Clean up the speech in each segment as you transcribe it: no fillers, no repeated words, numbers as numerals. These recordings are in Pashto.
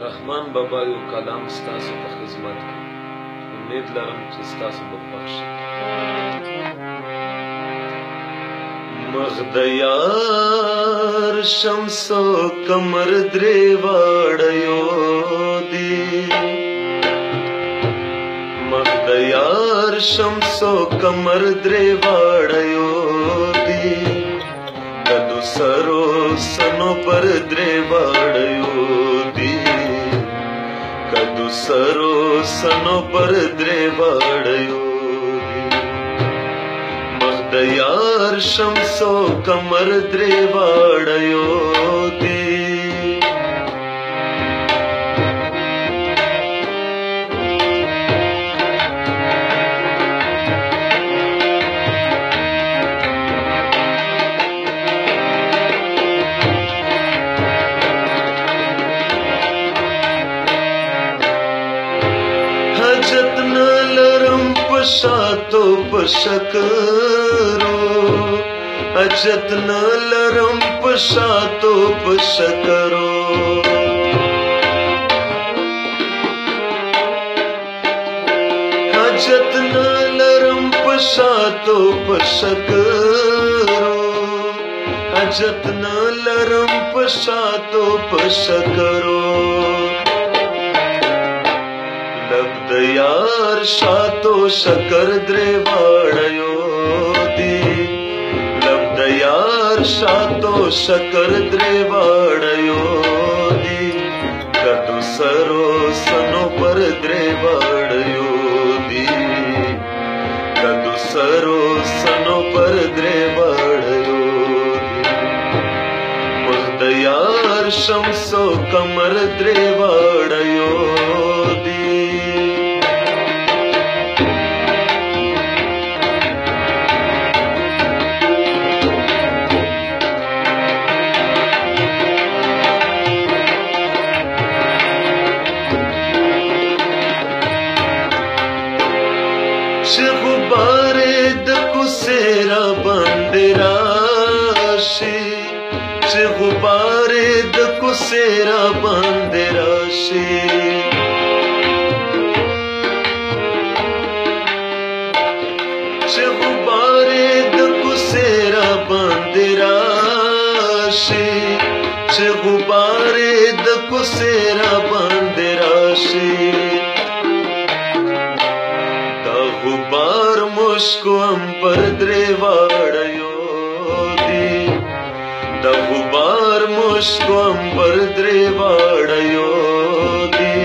رحمان بابا یو کلام ستاسو په خدمت کې امید لرم چې ستاسو به خوښ شي. مخ د یار شمس و قمر درې واړه یو دي، مخ د یار شمس و قمر درې واړه یو دي، کدو سرو سنو پر درې واړه یو دي، کدو سرو سنو پر درې واړه یو دي، مخ د یار شمس و قمر درې واړه یو دي. حاجت نه لرم په شاتو په شکرو، حاجت نه لرم په شاتو په شکرو، حاجت نه لرم په شاتو په شکرو، حاجت نه لرم په شاتو په شکرو، لب د یار شاتو شکر درې واړه یو دي، لب د یار شاتو شکر درې واړه یو دي، کدو سرو سنو پر درې واړه یو دي، کدو سرو سنو پر درې واړه یو دي، مخ د یار شمس و قمر درې واړه یو دي. چې غبارې د کوڅې را باندې راشي، چې غبارې د کوڅې را باندې راشي، چې غبارې د کوڅې را باندې راشي، چې غبارې د کوڅې را باندې راشي، غبار مشکو ام پر درې واړه یو دي، د غبار مشکو ام پر درې واړه یو دي،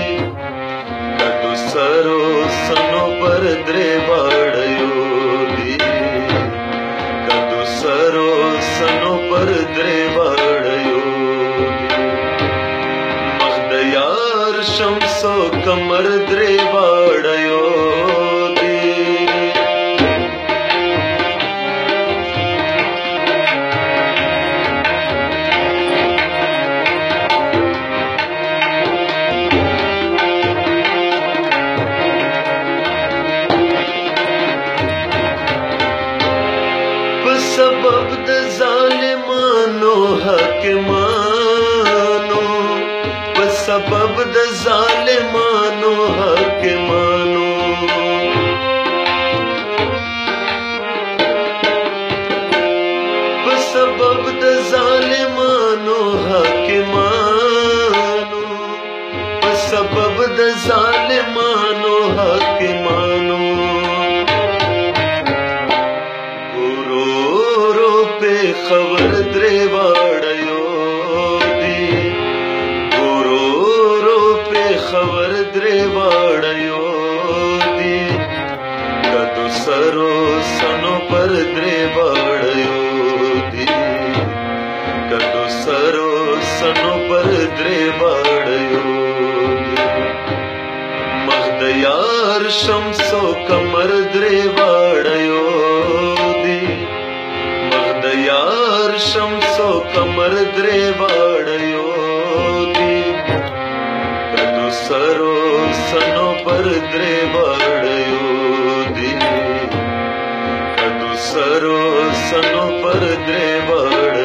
کدو سرو سنو پر درې واړه یو دي، کدو سرو سنو پر درې واړه یو دي، مخ د یار شمس و قمر درې واړه یو سبب د ظالمانو حاکمانو، په سبب د ظالمانو حاکمانو، په سبب د ظالمانو حاکمانو، په سبب د ظالمانو حاکمانو، خبر درې واړه یو دي، ګورو رو په خبر درې واړه یو دي، کدو سرو سنو پر درې واړه یو دي، کدو سرو سنو پر درې واړه یو دي، مخ د یار شمس و قمر درې واړه یو دي، د یار شمس و قمر درې واړه یو دي، کدو سرو سنو پر درې واړه یو دي، کدو سرو سنو پر درې واړه